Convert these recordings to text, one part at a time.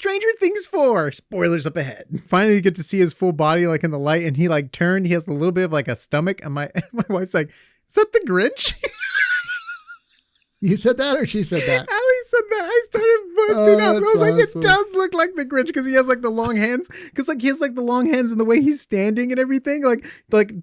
Stranger Things 4. Spoilers up ahead. Finally, you get to see his full body like in the light, and he like turned. He has a little bit of like a stomach, and my wife's like, "Is that the Grinch?" You said that or she said that? Allie said that. I started busting up. I was like, awesome. It does look like the Grinch because he has like the long hands. Because like he has like the long hands and the way he's standing and everything. Like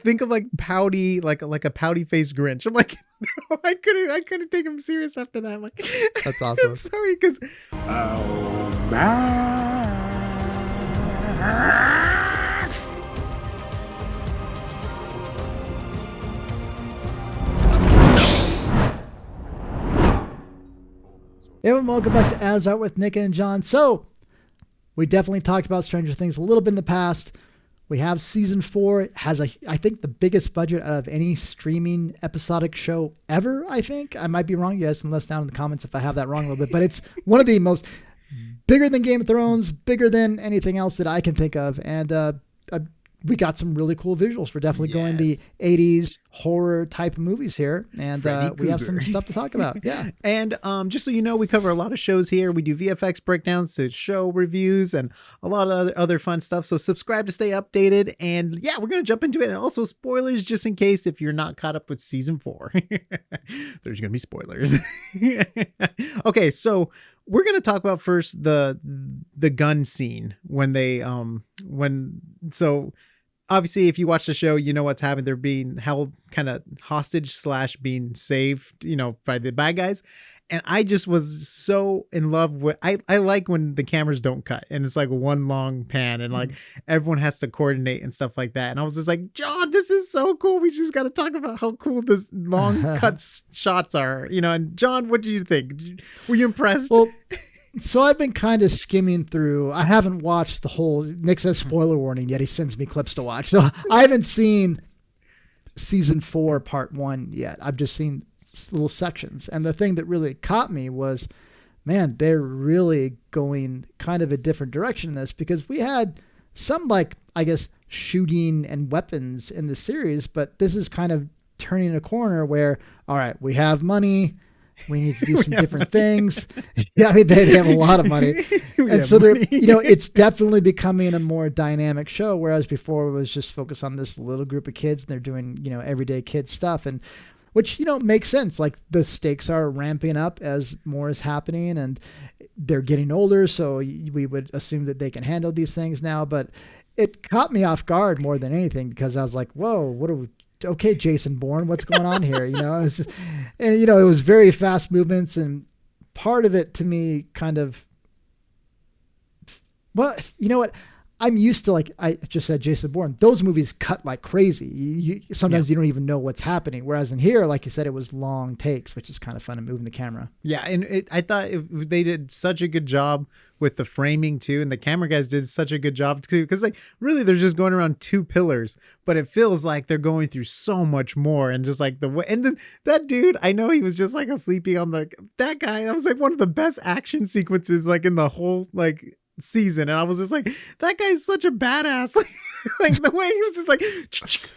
think of like pouty, like a pouty faced Grinch. I'm like, no, I couldn't take him serious after that. I'm like, that's awesome. I'm sorry because. Oh man. Everyone, welcome back to AsArt with Nick and John. So, we definitely talked about Stranger Things a little bit in the past. We have season 4. It has, I think, the biggest budget out of any streaming episodic show ever, I think. I might be wrong. You guys can let us down in the comments if I have that wrong a little bit. But it's one of the most bigger than Game of Thrones, bigger than anything else that I can think of. And we got some really cool visuals. We're definitely going the 80s horror type of movies here. And we have some stuff to talk about. Yeah. And just so you know, we cover a lot of shows here. We do VFX breakdowns to show reviews and a lot of other fun stuff. So subscribe to stay updated. And yeah, we're going to jump into it. And also spoilers, just in case if you're not caught up with season 4. There's going to be spoilers. Okay, so we're going to talk about first the gun scene when they so obviously if you watch the show, you know what's happened. They're being held kind of hostage / being saved, by the bad guys. And I just was so in love with, I like when the cameras don't cut and it's like one long pan and like everyone has to coordinate and stuff like that. And I was just like, John, this is so cool. We just got to talk about how cool this long cut shots are, and John, what do you think? Were you impressed? Well, so I've been kind of skimming through. I haven't watched the whole, Nick says spoiler warning, yet he sends me clips to watch. So I haven't seen season 4, part 1 yet. I've just seen little sections. And the thing that really caught me was, man, they're really going kind of a different direction in this, because we had some, like, I guess, shooting and weapons in the series, but this is kind of turning a corner where, all right, we have money. We need to do some different things. Yeah, I mean, they have a lot of money. And so they're, it's definitely becoming a more dynamic show, whereas before it was just focused on this little group of kids and they're doing, everyday kid stuff. And which, makes sense. Like the stakes are ramping up as more is happening and they're getting older. So we would assume that they can handle these things now. But it caught me off guard more than anything, because I was like, whoa, what are we? Okay, Jason Bourne, what's going on here? It was very fast movements, and part of it to me kind of, well, you know what? I'm used to, like I just said, Jason Bourne. Those movies cut like crazy. Sometimes you don't even know what's happening. Whereas in here, like you said, it was long takes, which is kind of fun, and moving the camera. Yeah, and I thought they did such a good job with the framing too, and the camera guys did such a good job too. Because like really, they're just going around 2 pillars, but it feels like they're going through so much more. And just like the way, and then that dude, I know he was just like a sleepy on that guy. That was like one of the best action sequences like in the whole like season, and I was just like, that guy's such a badass. Like the way he was just like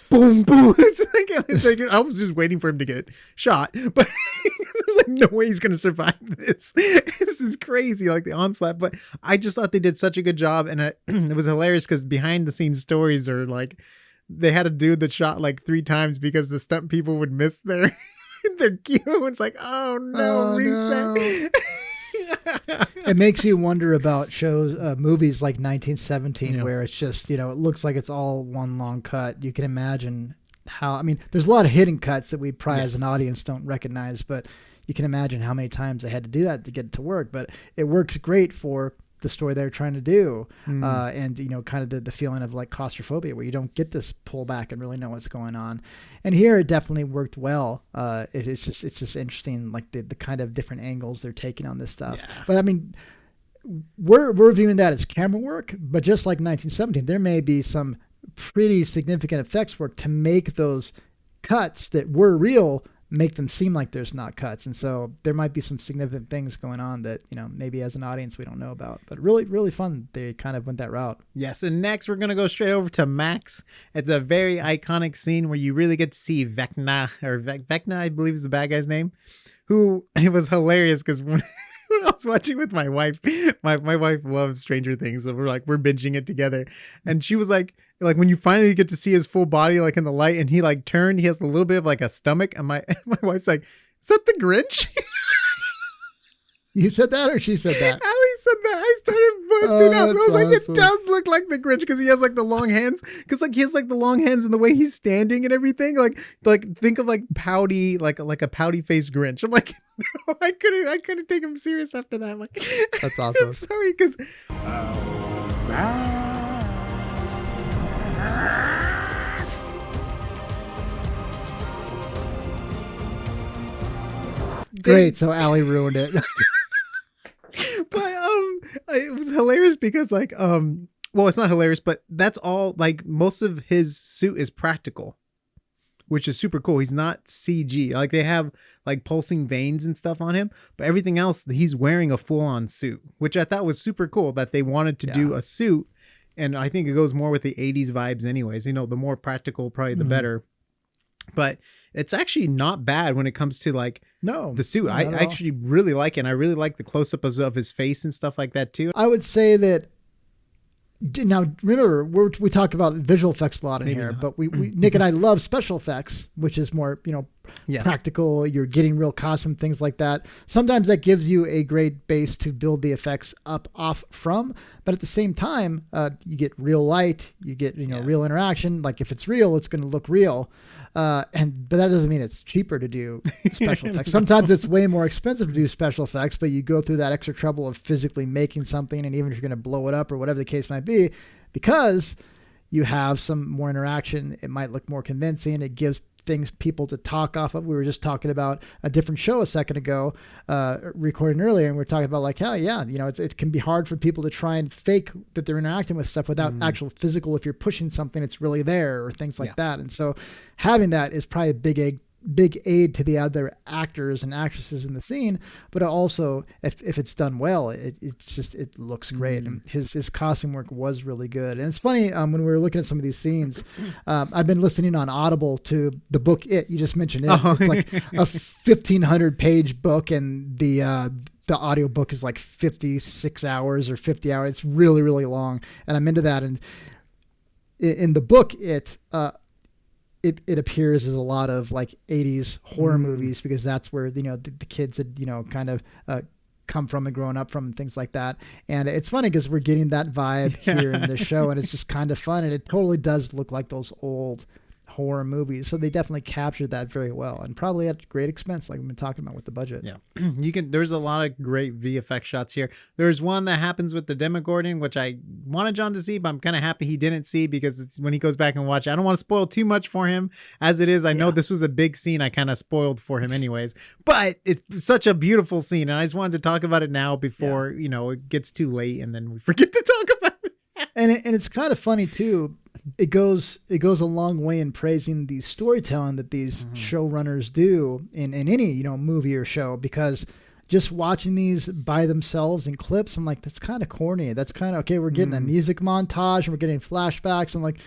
boom boom. It's like I was just waiting for him to get shot, but there's like no way he's gonna survive this. This is crazy, like the onslaught. But I just thought they did such a good job, and it was hilarious because behind the scenes stories are like they had to do the shot like 3 times because the stunt people would miss their cue. It's like, oh no, reset. No. It makes you wonder about movies like 1917, where it's just, it looks like it's all one long cut. You can imagine how, I mean, there's a lot of hidden cuts that we probably as an audience don't recognize, but you can imagine how many times they had to do that to get it to work. But it works great for the story they're trying to do. And, kind of the feeling of like claustrophobia, where you don't get this pull back and really know what's going on. And here it definitely worked well. It's just interesting, like the kind of different angles they're taking on this stuff. Yeah. But I mean, we're viewing that as camera work, but just like 1917, there may be some pretty significant effects work to make those cuts that were real, make them seem like there's not cuts. And so there might be some significant things going on that, maybe as an audience we don't know about, but really, really fun. They kind of went that route. Yes. And next we're going to go straight over to Max. It's a very iconic scene where you really get to see Vecna, or Vecna, I believe is the bad guy's name, who, it was hilarious because when when I was watching with my wife. My wife loves Stranger Things, so we're binging it together. And she was like when you finally get to see his full body like in the light, and he like turned, he has a little bit of like a stomach, and my wife's like, "Is that the Grinch?" You said that, or she said that? Allie said that. I started busting up. I was like, awesome. It does look like the Grinch because he has like the long hands. Because like he has like the long hands and the way he's standing and everything. Like think of like pouty, like a pouty faced Grinch. I'm like, no, I couldn't take him serious after that. I'm like, That's awesome. I'm sorry because. Great. So Allie ruined it. But it was hilarious because like well, it's not hilarious, but that's all. Like most of his suit is practical, which is super cool. He's not CG. Like they have like pulsing veins and stuff on him, but everything else, he's wearing a full-on suit, which I thought was super cool that they wanted to do a suit. And I think it goes more with the 80s vibes anyways. You know, the more practical, probably the better. But it's actually not bad when it comes to like the suit. I actually really like it. And I really like the close-up of his face and stuff like that too. I would say that. Now, remember, we talk about visual effects a lot in here, but we Nick and I love special effects, which is more, practical. You're getting real costume, things like that. Sometimes that gives you a great base to build the effects off from. But at the same time, you get real light, you get, real interaction. Like if it's real, it's going to look real. But that doesn't mean it's cheaper to do special effects. Sometimes it's way more expensive to do special effects, but you go through that extra trouble of physically making something. And even if you're going to blow it up or whatever the case might be, because you have some more interaction, it might look more convincing. It gives people to talk off of. We were just talking about a different show a second ago, recording earlier, and we're talking about like, hell yeah, it can be hard for people to try and fake that they're interacting with stuff without actual physical. If you're pushing something, it's really there or things like that. And so having that is probably a big aid to the other actors and actresses in the scene, but also if it's done well, it looks great. And his costume work was really good. And it's funny, when we were looking at some of these scenes, I've been listening on Audible to the book It. You just mentioned it. It's like a 1,500 page book, and the audio book is like 56 hours or 50 hours. It's really, really long, and I'm into that. And in the book it appears as a lot of like 80s horror movies, because that's where, the kids had, kind of come from and grown up from and things like that. And it's funny because we're getting that vibe here in this show, and it's just kind of fun. And it totally does look like those old horror movies. So they definitely captured that very well, and probably at great expense, like we've been talking about with the budget. Yeah. There's a lot of great VFX shots here. There's one that happens with the Demogorgon, which I wanted John to see, but I'm kind of happy he didn't see, because it's when he goes back and watch it. I don't want to spoil too much for him as it is. I know this was a big scene I kind of spoiled for him anyways, but it's such a beautiful scene. And I just wanted to talk about it now before, it gets too late and then we forget to talk about it. And it's kind of funny too. It goes a long way in praising the storytelling that these showrunners do in any, movie or show, because just watching these by themselves in clips, I'm like, that's kind of corny. That's kind of, okay, we're getting a music montage and we're getting flashbacks. I'm like,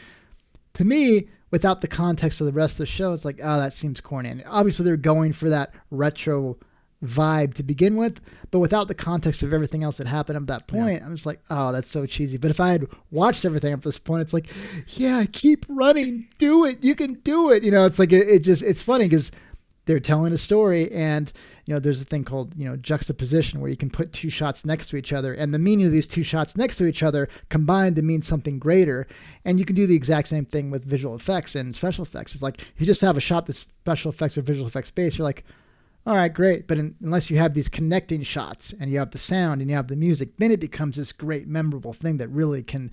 to me, without the context of the rest of the show, it's like, oh, that seems corny. And obviously they're going for that retro vibe to begin with, but without the context of everything else that happened at that point, I'm just like, oh, that's so cheesy. But if I had watched everything up to this point, it's like, yeah, keep running, do it, you can do it. It's like it's funny because they're telling a story, and there's a thing called juxtaposition, where you can put two shots next to each other, and the meaning of these two shots next to each other combined to mean something greater. And you can do the exact same thing with visual effects and special effects. It's like, you just have a shot that's special effects or visual effects based, you're like, all right, great. But unless you have these connecting shots and you have the sound and you have the music, then it becomes this great, memorable thing that really can,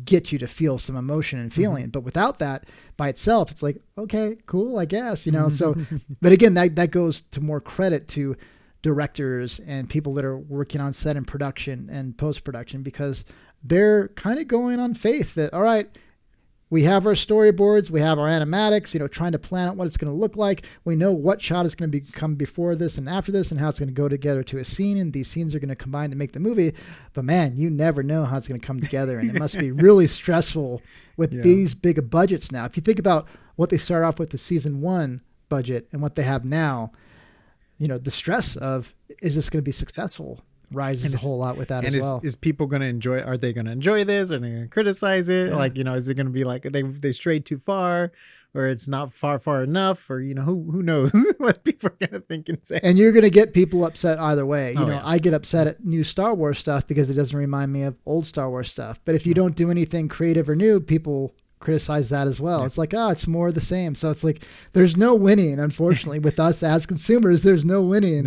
get you to feel some emotion and feeling. But without that by itself, it's like, okay, cool, I guess, So, but again, that goes to more credit to directors and people that are working on set and production and post-production, because they're kind of going on faith that, all right, we have our storyboards, we have our animatics, trying to plan out what it's going to look like. We know what shot is going to come before this and after this, and how it's going to go together to a scene, and these scenes are going to combine to make the movie. But man, you never know how it's going to come together, and it must be really stressful with these big budgets now. If you think about what they started off with, the season 1 budget, and what they have now, the stress of, is this going to be successful, rises a whole lot with that as well. Is people going to enjoy, are they going to enjoy this? Are they going to criticize it? Yeah. Like, is it going to be like they strayed too far, or it's not far enough, or, who knows what people are going to think and say. And you're going to get people upset either way. Yeah. I get upset at new Star Wars stuff because it doesn't remind me of old Star Wars stuff. But if you don't do anything creative or new, people criticize that as well. Yeah. It's like, it's more of the same. So it's like, there's no winning, unfortunately, with us as consumers. There's no winning.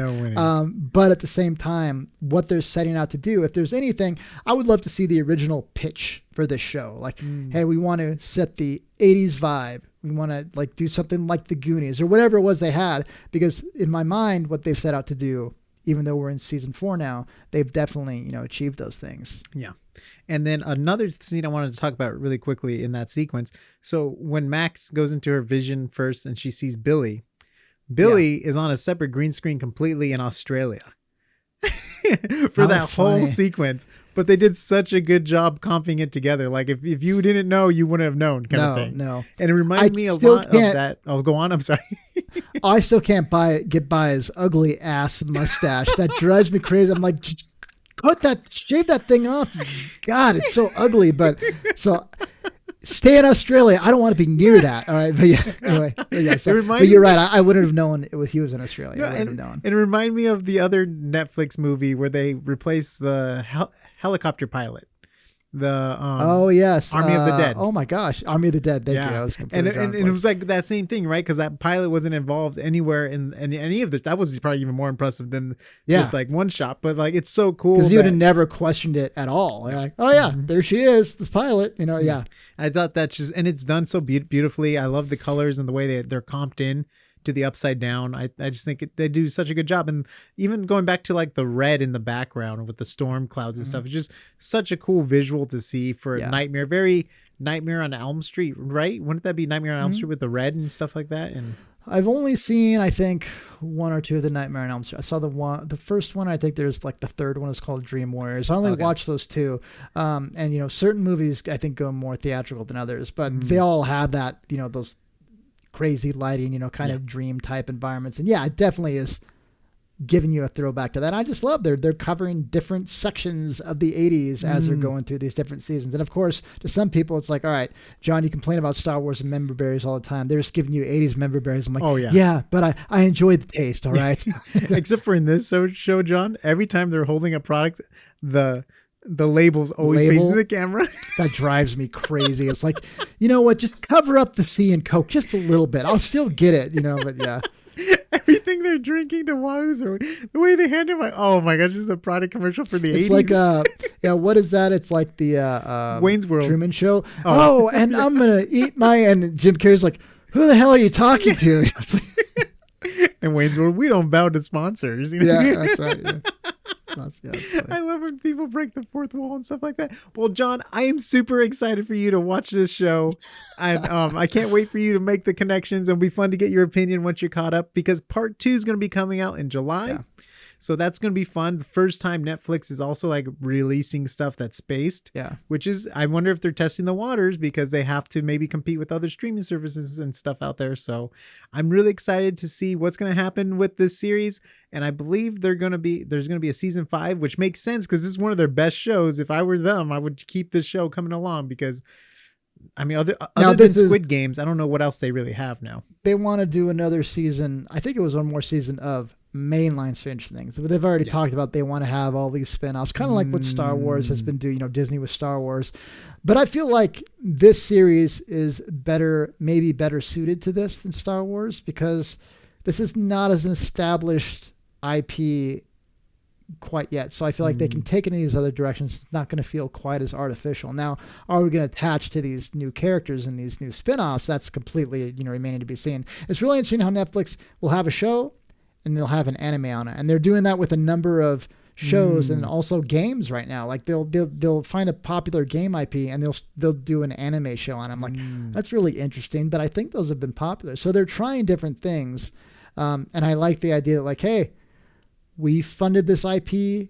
But at the same time, what they're setting out to do, if there's anything, I would love to see the original pitch for this show. Like, hey, we want to set the 80s vibe. We want to like do something like the Goonies or whatever it was they had, because in my mind, what they've set out to do, even though we're in season 4 now, they've definitely, achieved those things. Yeah. And then another scene I wanted to talk about really quickly in that sequence. So when Max goes into her vision first and she sees Billy is on a separate green screen completely in Australia for that whole sequence. But they did such a good job comping it together. Like if you didn't know, you wouldn't have known kind of thing. No. And it reminded me a lot of that. Oh, go on. I'm sorry. I still can't get by his ugly ass mustache. That drives me crazy. I'm like, shave that thing off. God, it's so ugly. But so stay in Australia. I don't want to be near that. All right. But yeah, anyway. But you're right. I wouldn't have known he was in Australia. Yeah, I wouldn't have known. It reminded me of the other Netflix movie where they replaced the helicopter pilot. The yes, Army of the Dead. Oh my gosh, Army of the Dead. Thank you. I was completely and it was like that same thing, right? Because that pilot wasn't involved anywhere in any of this. That was probably even more impressive than just like one shot. But like, it's so cool because you would have never questioned it at all. You're like, oh yeah, there she is, this pilot. Yeah. I thought that's just, and it's done so beautifully. I love the colors and the way they're comped in to the upside down. I just think they do such a good job. And even going back to like the red in the background with the storm clouds and stuff, it's just such a cool visual to see for a Nightmare. Very Nightmare on Elm Street, right? Wouldn't that be Nightmare on Elm Street with the red and stuff like that? And I've only seen, I think, one or two of the Nightmare on Elm Street. I saw the first one. I think there's like the third one is called Dream Warriors. I only watched those two. And certain movies I think go more theatrical than others, but they all have that, those crazy lighting, kind of dream type environments. And it definitely is giving you a throwback to that. I just love they're covering different sections of the 80s as they're going through these different seasons. And of course, to some people, it's like, all right, John, you complain about Star Wars and member berries all the time. They're just giving you 80s member berries. I'm like, yeah, but I enjoy the taste. All right. Except for in this show, John, every time they're holding a product, the label's always facing the camera. That drives me crazy. It's like, you know what? Just cover up the C and Coke just a little bit. I'll still get it, but yeah. Everything they're drinking to Wahoos, or the way they hand it, like, oh my gosh, this is a product commercial for the 80s. It's like, what is that? It's like the Wayne's World Truman Show. Oh, and I'm going to eat and Jim Carrey's like, who the hell are you talking to? And Wayne's World, we don't bow to sponsors. Yeah, that's right. Yeah. I love when people break the fourth wall and stuff like that. Well, John, I am super excited for you to watch this show. And I can't wait for you to make the connections. It'll be fun to get your opinion once you're caught up, because part 2 is going to be coming out in July. Yeah. So that's going to be fun. The first time Netflix is also like releasing stuff that's spaced. Yeah. Which is, I wonder if they're testing the waters because they have to maybe compete with other streaming services and stuff out there. So I'm really excited to see what's going to happen with this series. And I believe there's going to be a season 5, which makes sense because this is one of their best shows. If I were them, I would keep this show coming along because, I mean, other than Squid Games, I don't know what else they really have now. They want to do another season. I think it was one more season of mainline Stranger Things. But they've already talked about they want to have all these spin-offs, kind of like what Star Wars has been doing, Disney with Star Wars. But I feel like this series is maybe better suited to this than Star Wars, because this is not as an established IP quite yet. So I feel like they can take it in these other directions. It's not going to feel quite as artificial. Now, are we going to attach to these new characters and these new spin-offs? That's completely, remaining to be seen. It's really interesting how Netflix will have a show and they'll have an anime on it. And they're doing that with a number of shows and also games right now. Like they'll find a popular game IP and they'll do an anime show on it. I'm like, that's really interesting, but I think those have been popular. So they're trying different things. And I like the idea that, like, hey, we funded this IP.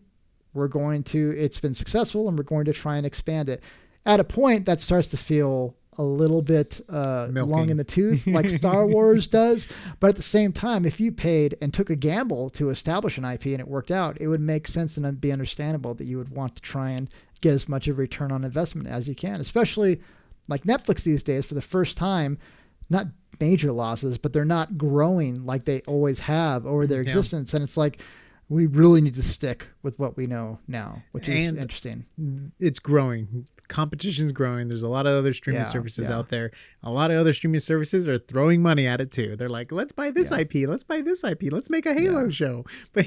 It's been successful and we're going to try and expand it. At a point that starts to feel a little bit long Milking. in the tooth, like Star Wars does. But at the same time, if you paid and took a gamble to establish an IP and it worked out, it would make sense and be understandable that you would want to try and get as much of a return on investment as you can, especially like Netflix these days. For the first time, not major losses, but they're not growing like they always have over their existence. And it's like, we really need to stick with what we know now, which is interesting. It's growing. Competition's growing. There's a lot of other streaming services out there. A lot of other streaming services are throwing money at it too. They're like, let's buy this IP. Let's buy this IP. Let's make a Halo show. But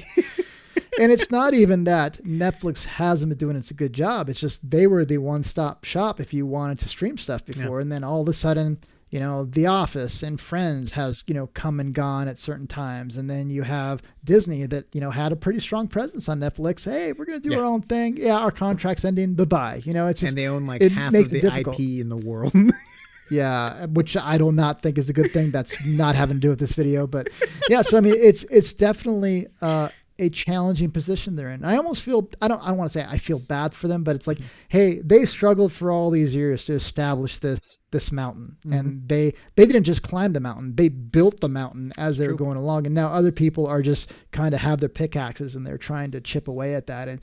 and it's not even that Netflix hasn't been doing a good job. It's just they were the one-stop shop if you wanted to stream stuff before. And then all of a sudden, you know, The Office and Friends has, you know, come and gone at certain times. And then you have Disney that, you know, had a pretty strong presence on Netflix. Hey, we're going to do our own thing. Yeah, our contract's ending. Bye-bye. You know, it's just, and they own like half of the IP in the world. Yeah, which I do not think is a good thing. That's not having to do with this video. But yeah, so I mean, it's definitely a challenging position they're in. I almost feel, I don't want to say I feel bad for them, but it's like, hey, they struggled for all these years to establish this mountain. And they didn't just climb the mountain, they built the mountain as they were going along. And now other people are just kind of have their pickaxes and they're trying to chip away at that. And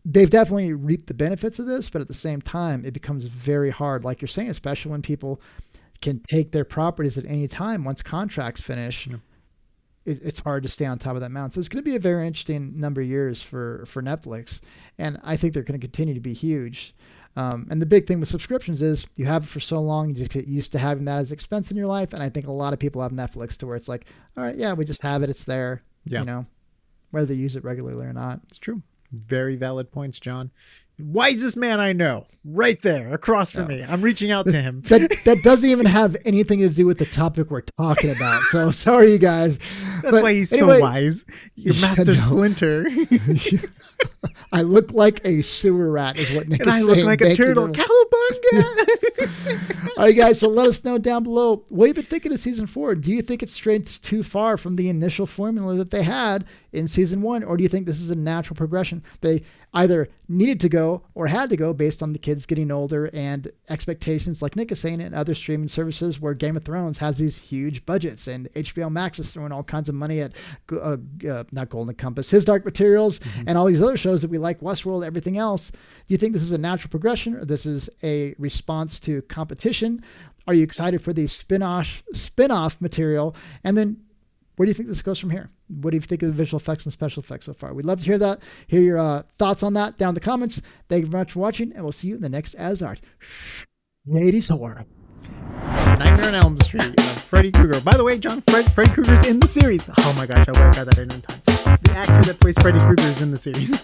they've definitely reaped the benefits of this, but at the same time, it becomes very hard, like you're saying, especially when people can take their properties at any time once contracts finish. It's hard to stay on top of that mountain. So it's going to be a very interesting number of years for Netflix. And I think they're going to continue to be huge. And the big thing with subscriptions is you have it for so long, you just get used to having that as expense in your life. And I think a lot of people have Netflix to where it's like, all right, yeah, we just have it. It's there, you know, whether they use it regularly or not. It's true. Very valid points, John. Wisest man I know, right there across from me. I'm reaching out to him. That doesn't even have anything to do with the topic we're talking about. So sorry, you guys. That's why he's so wise. Your master Splinter. I look like a sewer rat, is what Nick is saying. And I look like a turtle. Cowabunga! All right, guys. So let us know down below what you've been thinking of season 4. Do you think it strays too far from the initial formula that they had in season 1, or do you think this is a natural progression? They either needed to go or had to go based on the kids getting older and expectations, like Nick is saying, and other streaming services where Game of Thrones has these huge budgets and HBO Max is throwing all kinds of money at not Golden Compass, His Dark Materials, and all these other shows that we like, Westworld, everything else. Do you think this is a natural progression or this is a response to competition? Are you excited for the spin-off material? And then where do you think this goes from here? What do you think of the visual effects and special effects so far? We'd love to hear that. Hear your thoughts on that down in the comments. Thank you very much for watching, and we'll see you in the next AsArt. 80s horror. Nightmare on Elm Street. Freddy Krueger. By the way, John, Freddy Krueger's in the series. Oh my gosh, I would have got that in time. The actor that plays Freddy Krueger is in the series.